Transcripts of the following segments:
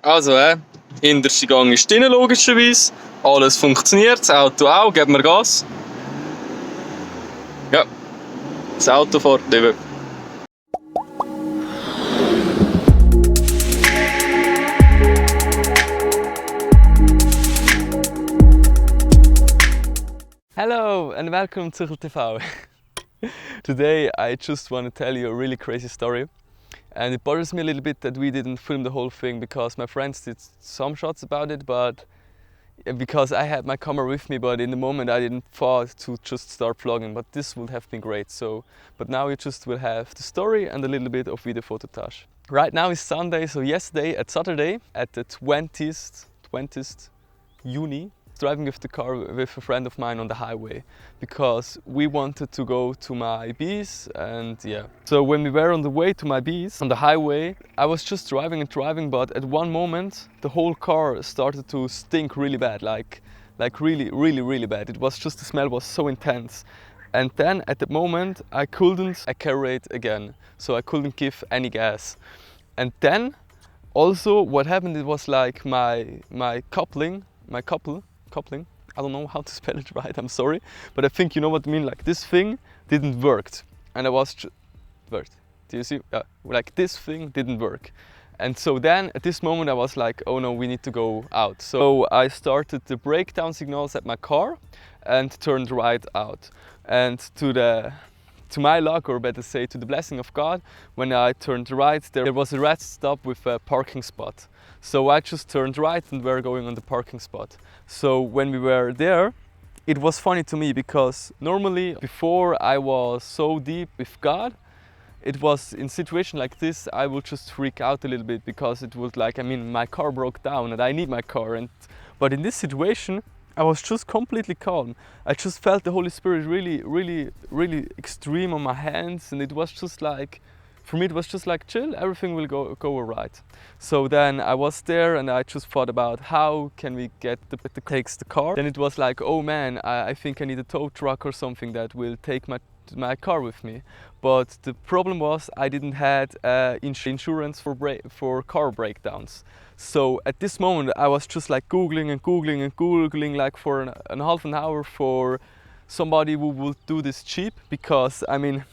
Also, hinterste Gang ist drin, logischerweise. Alles funktioniert, das Auto auch, geben wir Gas. Ja, das Auto fährt eben. Hello and welcome to Zuechel.tv. Today I just want to tell you a really crazy story. And it bothers me a little bit that we didn't film the whole thing because my friends did some shots about it, but because I had my camera with me, but in the moment I didn't thought to just start vlogging, but this would have been great. But now you just will have the story and a little bit of video footage. Right now is Sunday, so yesterday at Saturday at the 20th Juni, driving with the car with a friend of mine on the highway because we wanted to go to my bees, and yeah. So when we were on the way to my bees on the highway, I was just driving and driving, but at one moment the whole car started to stink really bad, like really bad. It was just, the smell was so intense. And then at the moment I couldn't accelerate again, so I couldn't give any gas. And then also what happened, it was like my coupling, I don't know how to spell it right, I'm sorry, but I think you know what I mean, like this thing didn't work, and I was worked. Do you see? Like this thing didn't work. And so then at this moment I was like, oh no, we need to go out. So I started the breakdown signals at my car and turned right out. And to my luck, or better say to the blessing of God, when I turned right, there was a red stop with a parking spot. So I just turned right and we're going on the parking spot. So when we were there, it was funny to me because normally before I was so deep with God, it was in situation like this I would just freak out a little bit because it was like, I mean, my car broke down and I need my car. But in this situation I was just completely calm. I just felt the Holy Spirit really extreme on my hands, and it was just like, for me it was just like, chill, everything will go alright. So then I was there and I just thought about how can we get takes the car. Then it was like, oh man, I think I need a tow truck or something that will take my car with me. But the problem was I didn't had insurance for car breakdowns. So at this moment I was just like googling like for an half an hour for somebody who would do this cheap, because I mean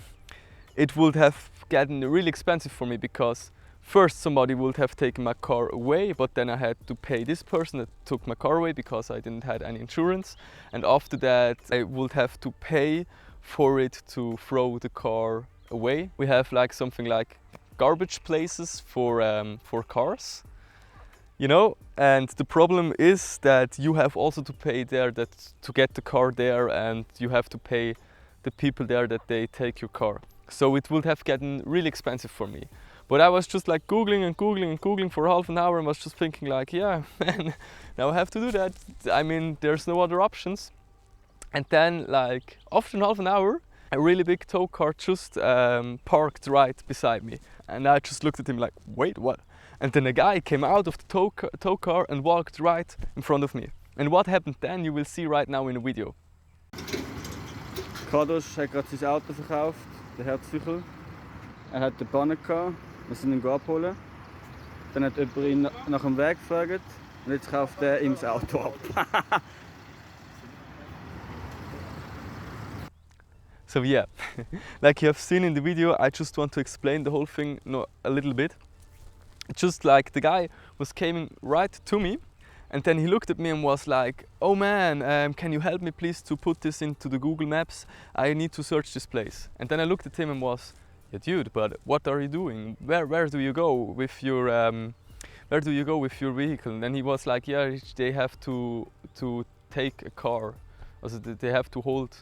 it would have gotten really expensive for me, because first somebody would have taken my car away, but then I had to pay this person that took my car away because I didn't have any insurance, and after that I would have to pay for it to throw the car away. We have like something like garbage places for cars, you know, and the problem is that you have also to pay there to get the car there, and you have to pay the people there that they take your car. So it would have gotten really expensive for me. But I was just like googling for half an hour and was just thinking like, yeah, man, now I have to do that. I mean, there's no other options. And then like after half an hour, a really big tow car just parked right beside me. And I just looked at him like, wait, what? And then a guy came out of the tow car and walked right in front of me. And what happened then, you will see right now in the video. Kadosh hat gerade sein Auto verkauft, der Herr Zuechel. Er hat eine Panne gehabt, wir sind ihn abholen. Dann hat jemand ihn nach dem Weg gefragt und jetzt kauft er ihm das Auto ab. So yeah, like you have seen in the video, I just want to explain the whole thing a little bit. Just like the guy was coming right to me, and then he looked at me and was like, oh man, can you help me please to put this into the Google Maps? I need to search this place. And then I looked at him and was, yeah dude, but what are you doing? Where do you go with your vehicle? And then he was like, yeah, they have to take a car. Also they have to hold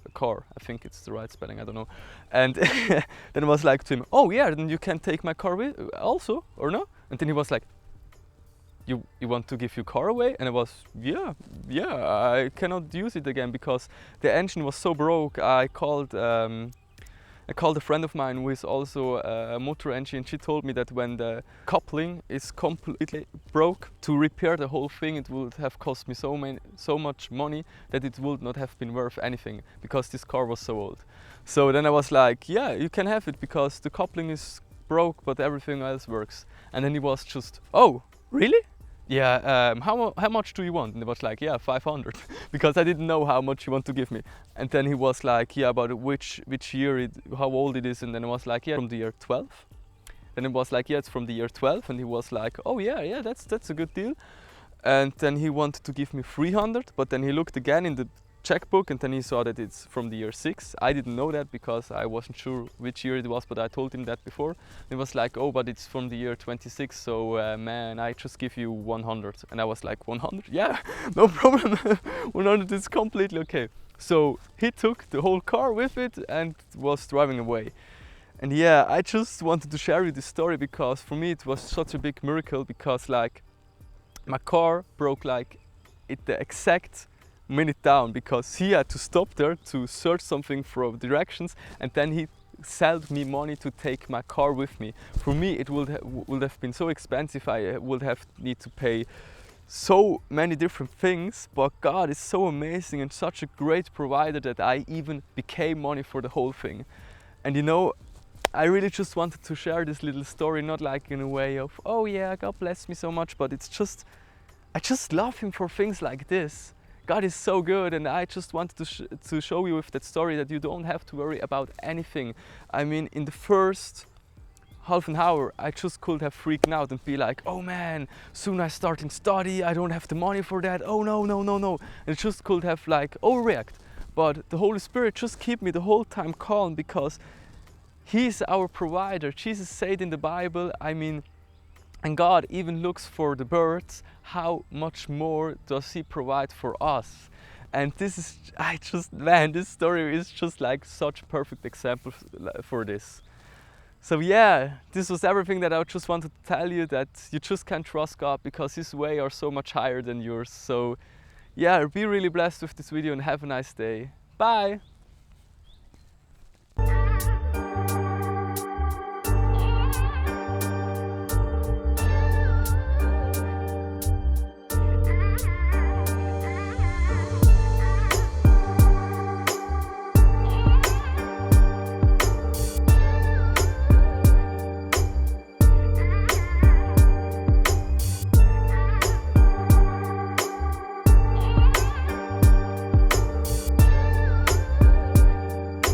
a car. I think it's the right spelling, I don't know. And then I was like to him, oh yeah, then you can take my car with also, or no? And then he was like, you want to give your car away? And I was, yeah, I cannot use it again because the engine was so broke. I called a friend of mine who is also a motor engineer. She told me that when the coupling is completely broke, to repair the whole thing it would have cost me so much money that it would not have been worth anything, because this car was so old. So then I was like, yeah, you can have it because the coupling is broke but everything else works. And then he was just, oh, really? Yeah, how much do you want? And I was like, yeah, 500, because I didn't know how much you want to give me. And then he was like, yeah, about which year, how old it is. And then I was like, yeah, from the year 12. Then it was like, yeah, it's from the year 12. And he was like, oh yeah, that's a good deal. And then he wanted to give me 300, but then he looked again in the checkbook and then he saw that it's from the year 6. I didn't know that because I wasn't sure which year it was, but I told him that before. He was like, oh, but it's from the year 26, so man, I just give you 100. And I was like, 100? Yeah, no problem. 100 is completely okay. So he took the whole car with it and was driving away. And yeah, I just wanted to share you this story because for me it was such a big miracle, because like my car broke like at the exact minute down, because he had to stop there to search something for directions, and then he sold me money to take my car with me. For me it would have been so expensive. I would have need to pay so many different things, but God is so amazing and such a great provider that I even became money for the whole thing. And you know, I really just wanted to share this little story, not like in a way of, oh yeah, God bless me so much, but it's just, I just love him for things like this. God is so good, and I just wanted to show you with that story that you don't have to worry about anything. I mean, in the first half an hour, I just could have freaked out and be like, oh man, soon I start in study, I don't have the money for that, oh no. And just could have like overreact. But the Holy Spirit just keep me the whole time calm, because He's our provider. Jesus said in the Bible, I mean, and God even looks for the birds, how much more does He provide for us? And this is, man, this story is just like such a perfect example for this. So yeah, this was everything that I just wanted to tell you, that you just can trust God because His way are so much higher than yours. So yeah, be really blessed with this video and have a nice day. Bye!